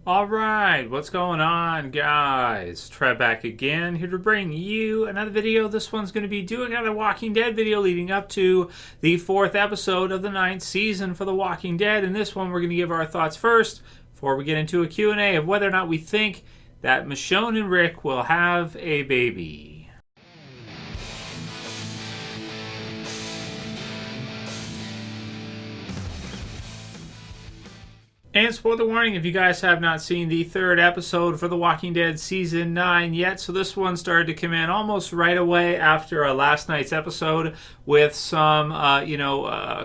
All right, what's going on, guys? Trev back again, here to bring you another video. This one's going to be doing another Walking Dead video leading up to the 4th episode of the 9th season for The Walking Dead. In this one, we're going to give our thoughts first before we get into a Q&A of whether or not we think that Michonne and Rick will have a baby. And spoiler warning, if you guys have not seen the 3rd episode for The Walking Dead Season 9 yet, so this one started to come in almost right away after last night's episode with some,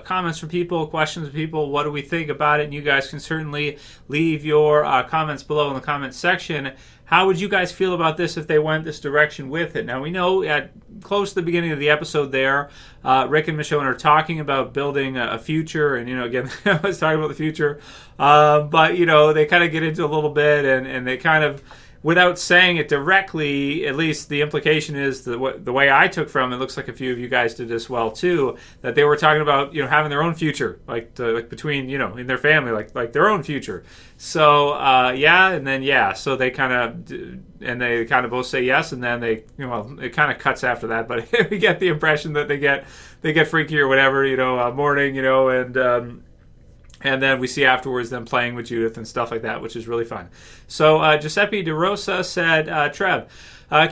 comments from people, questions from people, what do we think about it? And you guys can certainly leave your comments below in the comments section. How would you guys feel about this if they went this direction with it? Now, we know at close to the beginning of the episode there, Rick and Michonne are talking about building a future. And, again, I was talking about the future. But, they kind of get into a little bit and they kind of, without saying it directly, at least the implication is the way I took from it, looks like a few of you guys did as well too, that they were talking about having their own future, like between in their family, like their own future. So so they kind of both say yes, and then it kind of cuts after that, but we get the impression that they get freaky or whatever, morning, and then we see afterwards them playing with Judith and stuff like that, which is really fun. So Giuseppe DeRosa said, Trev,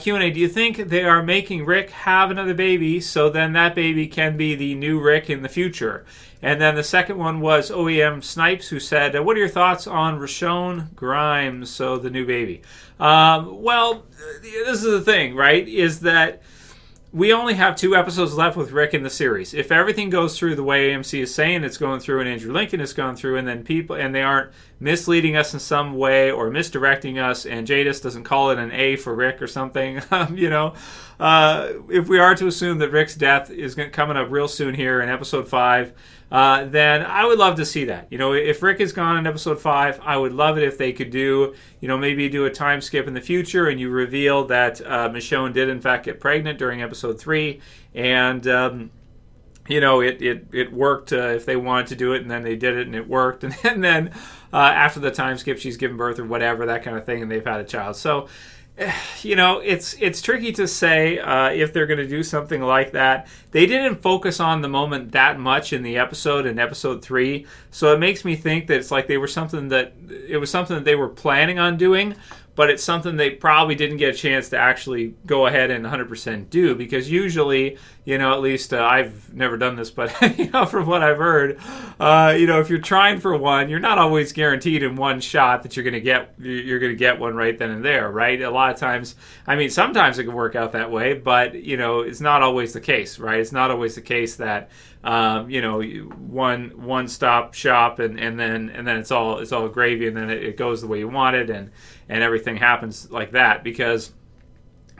Q&A, do you think they are making Rick have another baby so then that baby can be the new Rick in the future? And then the second one was OSM Snipes, who said, what are your thoughts on Richonne Grimes, so the new baby? This is the thing, right, is that we only have 2 episodes left with Rick in the series. If everything goes through the way AMC is saying it's going through and Andrew Lincoln is going through, and then they aren't misleading us in some way or misdirecting us, and Jadis doesn't call it an A for Rick or something, if we are to assume that Rick's death is coming up real soon here in episode 5, then I would love to see that. If Rick is gone in episode 5, I would love it if they could do, maybe do a time skip in the future and you reveal that Michonne did in fact get pregnant during episode 3, and it worked if they wanted to do it, and then they did it and it worked, and then after the time skip she's given birth or whatever, that kind of thing, and they've had a child. So it's tricky to say if they're going to do something like that. They didn't focus on the moment that much in the episode, in episode 3, so it makes me think that it's like it was something that they were planning on doing, but it's something they probably didn't get a chance to actually go ahead and 100% do, because usually, at least I've never done this, but from what I've heard, if you're trying for one, you're not always guaranteed in one shot that you're going to get one right then and there, right? A lot of times, sometimes it can work out that way, but it's not always the case, right? It's not always the case that one stop shop and then it's all gravy, and then it goes the way you want it, and everything happens like that, because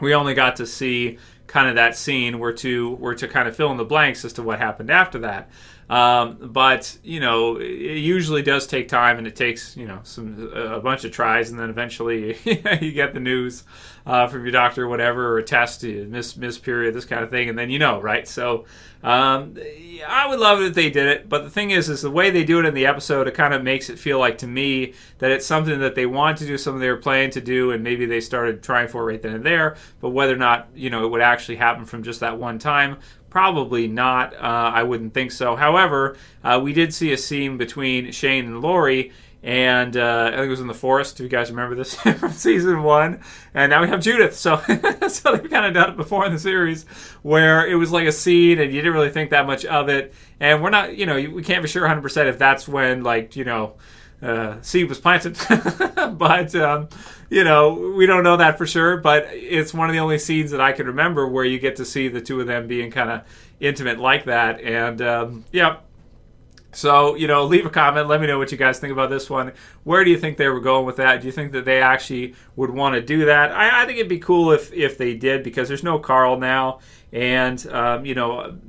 we only got to see kind of that scene. We're to kind of fill in the blanks as to what happened after that. But it usually does take time, and it takes a bunch of tries, and then eventually you get the news from your doctor or whatever, or a test, miss period, this kind of thing, and then right? So I would love it if they did it, but the thing is the way they do it in the episode, it kind of makes it feel like to me that it's something that they want to do, something they were planning to do, and maybe they started trying for it right then and there, but whether or not it would actually happen from just that one time, probably not. I wouldn't think so. However, we did see a scene between Shane and Lori, and I think it was in the forest. Do you guys remember this from season 1? And now we have Judith. So, so they've kind of done it before in the series, where it was like a scene, and you didn't really think that much of it. And we're not, we can't be sure 100% if that's when, seed was planted. But, we don't know that for sure. But it's one of the only scenes that I can remember where you get to see the two of them being kind of intimate like that. And, So, leave a comment. Let me know what you guys think about this one. Where do you think they were going with that? Do you think that they actually would want to do that? I think it'd be cool if they did, because there's no Carl now. And,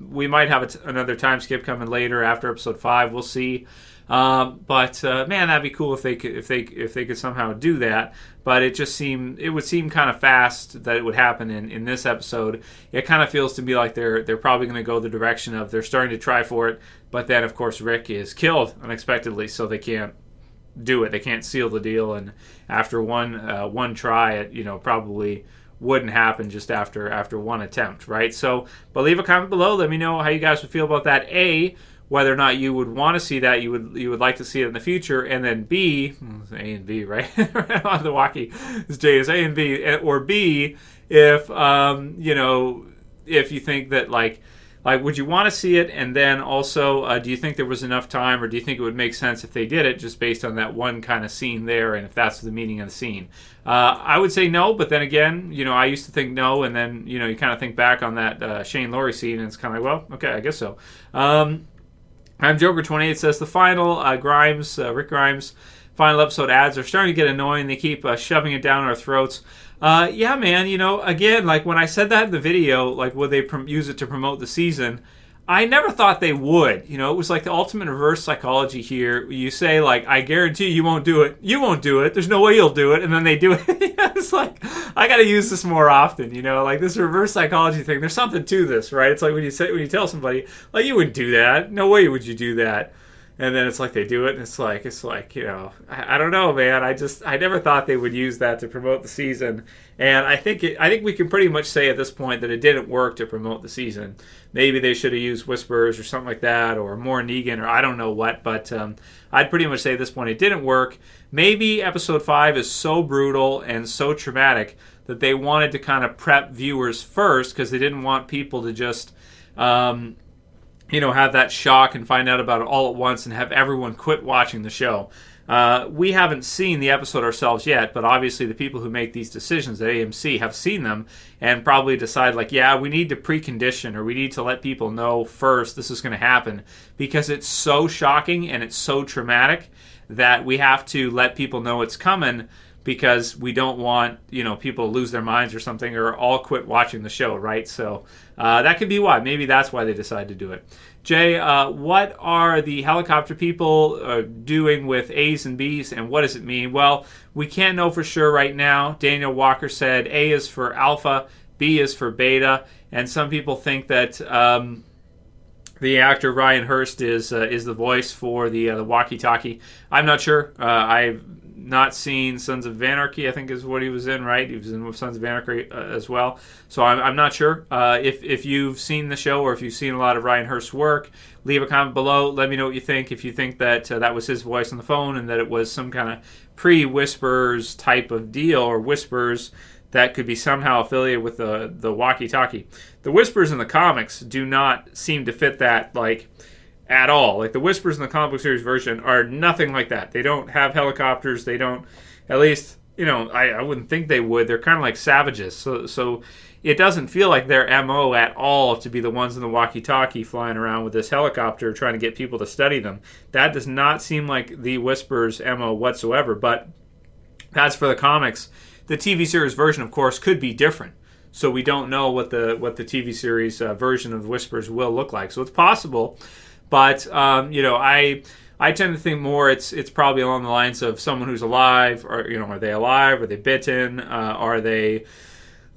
we might have another time skip coming later after episode 5. We'll see. Man, that'd be cool if they could somehow do that. But it would seem kind of fast that it would happen in this episode. It kind of feels to me like they're probably going to go the direction of they're starting to try for it, but then of course Rick is killed unexpectedly, so they can't do it. They can't seal the deal, and after one try, it probably wouldn't happen just after one attempt, right? So, but leave a comment below. Let me know how you guys would feel about that. A, whether or not you would want to see that, you would like to see it in the future, and then B, A and B, right? On the walkie, it's J is A and B, or B, if if you think that like would you want to see it, and then also do you think there was enough time, or do you think it would make sense if they did it just based on that one kind of scene there, and if that's the meaning of the scene? I would say no, but then again, I used to think no, and then you kind of think back on that Shane Laurie scene, and it's kind of like, well, okay, I guess so. I'm Joker28 says the final Rick Grimes final episode ads are starting to get annoying. They keep shoving it down our throats. Yeah, man, again, like when I said that in the video, like would they use it to promote the season? I never thought they would. It was like the ultimate reverse psychology here. You say, like, I guarantee you won't do it. You won't do it. There's no way you'll do it. And then they do it. It's like, I got to use this more often, like this reverse psychology thing. There's something to this, right? It's like when you tell somebody, like, you wouldn't do that. No way would you do that. And then it's like they do it, and it's like I don't know, man. I never thought they would use that to promote the season, and I think we can pretty much say at this point that it didn't work to promote the season. Maybe they should have used whispers or something like that, or more Negan, or I don't know what. But I'd pretty much say at this point it didn't work. Maybe episode 5 is so brutal and so traumatic that they wanted to kind of prep viewers first because they didn't want people to just have that shock and find out about it all at once and have everyone quit watching the show. We haven't seen the episode ourselves yet, but obviously the people who make these decisions at AMC have seen them and probably decide, like, yeah, we need to precondition, or we need to let people know first this is going to happen, because it's so shocking and it's so traumatic that we have to let people know it's coming, because we don't want people to lose their minds or something, or all quit watching the show, right? So that could be why. Maybe that's why they decided to do it. Jay, what are the helicopter people doing with A's and B's, and what does it mean? Well, we can't know for sure right now. Daniel Walker said A is for Alpha, B is for Beta, and some people think that the actor Ryan Hurst is the voice for the walkie-talkie. I'm not sure. I've not seen Sons of Anarchy, I think is what he was in, right? He was in Sons of Anarchy as well. So I'm not sure. If you've seen the show, or if you've seen a lot of Ryan Hurst's work, leave a comment below. Let me know what you think. If you think that that was his voice on the phone, and that it was some kind of pre-Whispers type of deal, or Whispers that could be somehow affiliated with the walkie-talkie. The Whispers in the comics do not seem to fit that, like, at all. Like, the Whispers in the comic book series version are nothing like that. They don't have helicopters. They don't, at least, I wouldn't think they would. They're kind of like savages. So it doesn't feel like their MO at all to be the ones in the walkie-talkie flying around with this helicopter trying to get people to study them. That does not seem like the Whispers MO whatsoever, but that's for the comics. The TV series version, of course, could be different. So we don't know what the TV series version of Whispers will look like. So it's possible. But I tend to think more it's probably along the lines of someone who's alive, or are they alive? Are they bitten? Are they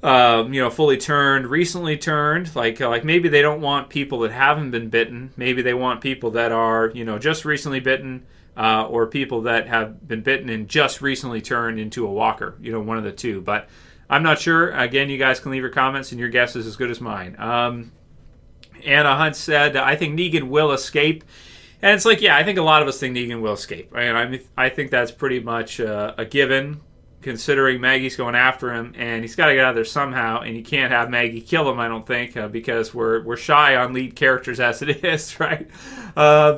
fully turned, recently turned? Like maybe they don't want people that haven't been bitten. Maybe they want people that are just recently bitten, or people that have been bitten and just recently turned into a walker. One of the two. But I'm not sure. Again, you guys can leave your comments, and your guess is as good as mine. Anna Hunt said, I think Negan will escape. And it's like, yeah, I think a lot of us think Negan will escape. And I think that's pretty much a given, considering Maggie's going after him, and he's got to get out of there somehow, and you can't have Maggie kill him, I don't think, because we're shy on lead characters as it is, right?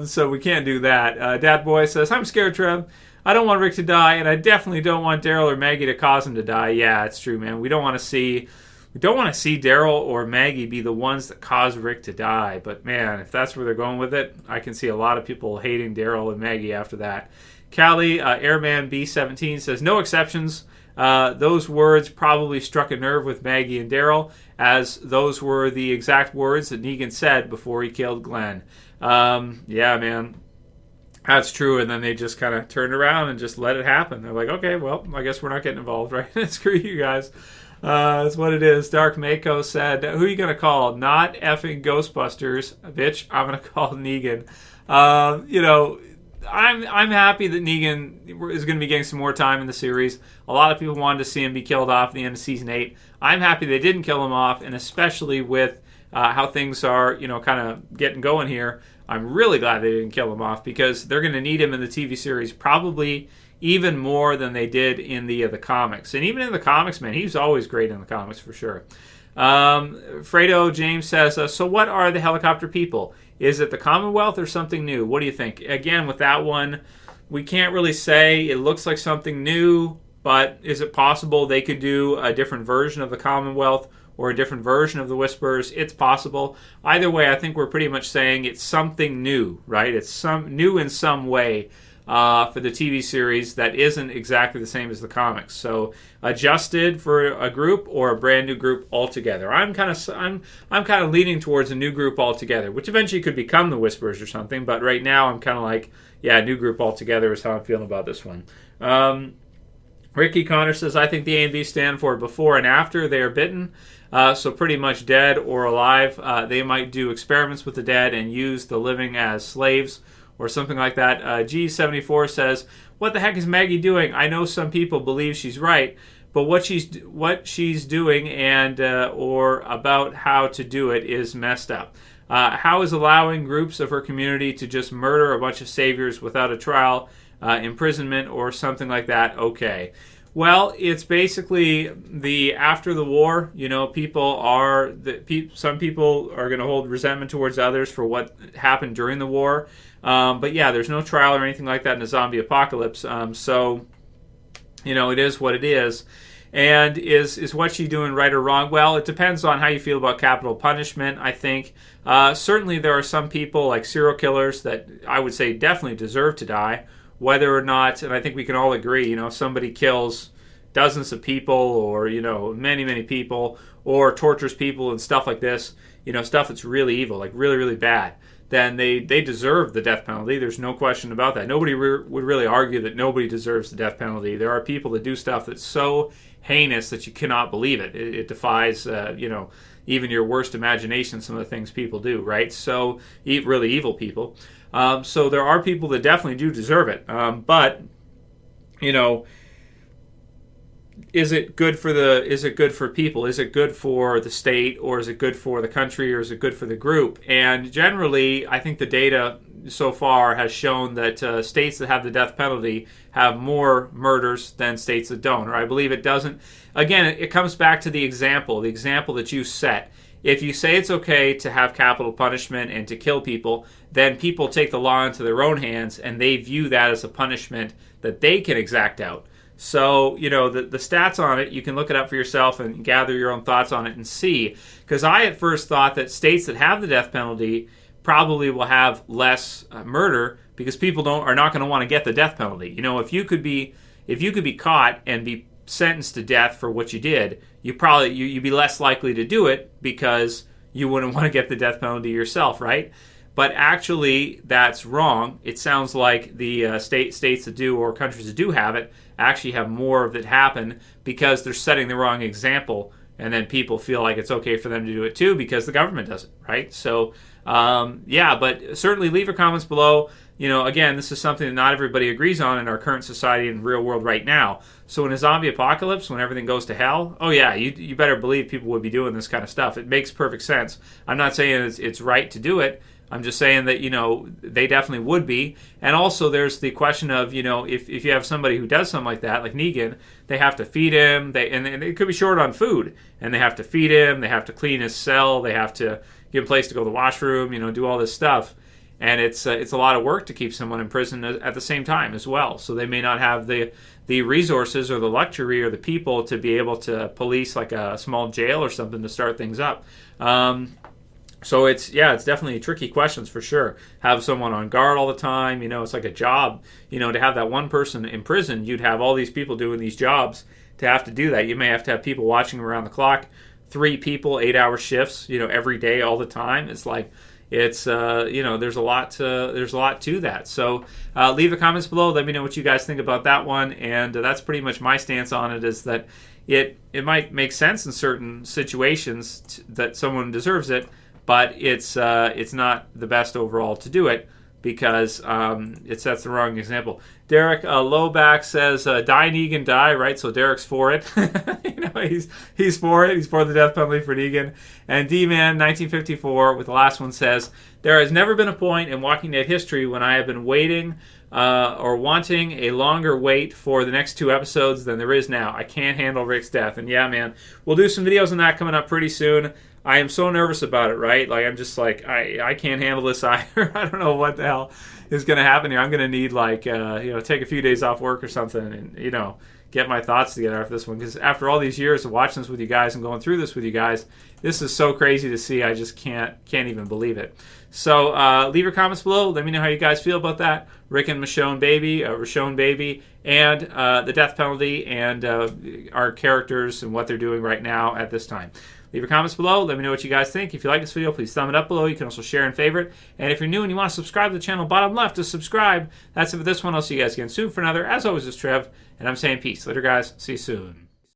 So we can't do that. Dad Boy says, I'm scared, Trev. I don't want Rick to die, and I definitely don't want Daryl or Maggie to cause him to die. Yeah, it's true, man. We don't want to see Daryl or Maggie be the ones that cause Rick to die. But, man, if that's where they're going with it, I can see a lot of people hating Daryl and Maggie after that. Cali AirmanB17 says, no exceptions. Those words probably struck a nerve with Maggie and Daryl, as those were the exact words that Negan said before he killed Glenn. Yeah, man. That's true, and then they just kind of turned around and just let it happen. They're like, okay, well, I guess we're not getting involved, right? Screw you guys. That's what it is. Dark Mako said, who are you going to call? Not effing Ghostbusters, bitch. I'm going to call Negan. I'm happy that Negan is going to be getting some more time in the series. A lot of people wanted to see him be killed off at the end of season 8. I'm happy they didn't kill him off, and especially with how things are, kind of getting going here, I'm really glad they didn't kill him off, because they're going to need him in the TV series probably even more than they did in the comics. And even in the comics, man, he's always great in the comics for sure. Fredo James says, so what are the helicopter people? Is it the Commonwealth or something new? What do you think? Again, with that one, we can't really say. It looks like something new, but is it possible they could do a different version of the Commonwealth or a different version of the Whisperers? It's possible. Either way, I think we're pretty much saying it's something new, right? It's some new in some way for the TV series that isn't exactly the same as the comics. So adjusted for a group or a brand new group altogether. I'm kind of leaning towards a new group altogether, which eventually could become the Whisperers or something. But right now, I'm kind of like, yeah, new group altogether is how I'm feeling about this one. Ricky Connor says, I think the A and B stand for before and after they are bitten. So pretty much dead or alive. They might do experiments with the dead and use the living as slaves or something like that. G74 says, what the heck is Maggie doing? I know some people believe she's right, but what she's doing and or about how to do it is messed up. How is allowing groups of her community to just murder a bunch of saviors without a trial, imprisonment, or something like that okay? Well, it's basically the after the war. Some people are going to hold resentment towards others for what happened during the war. But yeah, there's no trial or anything like that in a zombie apocalypse. So it is what it is. And is what she's doing right or wrong? Well, it depends on how you feel about capital punishment, I think. Certainly there are some people, like serial killers, that I would say definitely deserve to die. Whether or not, and I think we can all agree, if somebody kills dozens of people or, many, many people, or tortures people and stuff like this, stuff that's really evil, like really, really bad, then they deserve the death penalty. There's no question about that. Nobody would really argue that nobody deserves the death penalty. There are people that do stuff that's so heinous that you cannot believe it. It defies, even your worst imagination, some of the things people do, right? So, really evil people. So there are people that definitely do deserve it. But, is it good for people? Is it good for the state, or is it good for the country, or is it good for the group? And generally, I think the data so far has shown that states that have the death penalty have more murders than states that don't. Or I believe it doesn't. Again, it comes back to the example that you set. If you say it's okay to have capital punishment and to kill people, then people take the law into their own hands and they view that as a punishment that they can exact out. So, the stats on it, you can look it up for yourself and gather your own thoughts on it and see. Because I at first thought that states that have the death penalty probably will have less murder, because people are not going to want to get the death penalty. If you could be caught and be sentenced to death for what you did, you'd be less likely to do it because you wouldn't want to get the death penalty yourself, right? But actually, that's wrong. It sounds like the states that do, or countries that do have it, actually have more of it happen because they're setting the wrong example, and then people feel like it's okay for them to do it too because the government does it, right? So, but certainly leave your comments below. Again, this is something that not everybody agrees on in our current society and real world right now. So in a zombie apocalypse, when everything goes to hell, oh yeah, you better believe people would be doing this kind of stuff. It makes perfect sense. I'm not saying it's right to do it. I'm just saying that, they definitely would be. And also there's the question of, if you have somebody who does something like that, like Negan, they have to feed him, and they could be short on food, and they have to feed him, they have to clean his cell, they have to give him a place to go to the washroom, do all this stuff. And it's a lot of work to keep someone in prison at the same time as well. So they may not have the resources or the luxury or the people to be able to police like a small jail or something to start things up. So it's definitely tricky questions for sure. Have someone on guard all the time, it's like a job, to have that one person in prison, you'd have all these people doing these jobs to have to do that. You may have to have people watching around the clock, 3 people, 8-hour shifts, every day, all the time. It's like, there's a lot to that. So leave the comments below. Let me know what you guys think about that one. And that's pretty much my stance on it, is that it might make sense in certain situations that someone deserves it, but it's not the best overall to do it. because it sets the wrong example. Derek Lowback says, die Negan, die, right? So Derek's for it. He's for it. He's for the death penalty for Negan. And D-Man 1954 with the last one says, there has never been a point in Walking Dead history when I have been waiting or wanting a longer wait for the next 2 episodes than there is now. I can't handle Rick's death. And yeah, man, we'll do some videos on that coming up pretty soon. I am so nervous about it, right? Like, I'm just like, I can't handle this either. I don't know what the hell is going to happen here. I'm going to need, like, take a few days off work or something and, get my thoughts together after this one. Because after all these years of watching this with you guys and going through this with you guys, this is so crazy to see. I just can't even believe it. So leave your comments below. Let me know how you guys feel about that. Rick and Richonne baby, and the death penalty, and our characters and what they're doing right now at this time. Leave your comments below. Let me know what you guys think. If you like this video, please thumb it up below. You can also share and favorite. And if you're new and you want to subscribe to the channel, bottom left to subscribe. That's it for this one. I'll see you guys again soon for another. As always, it's Trev, and I'm saying peace. Later, guys. See you soon.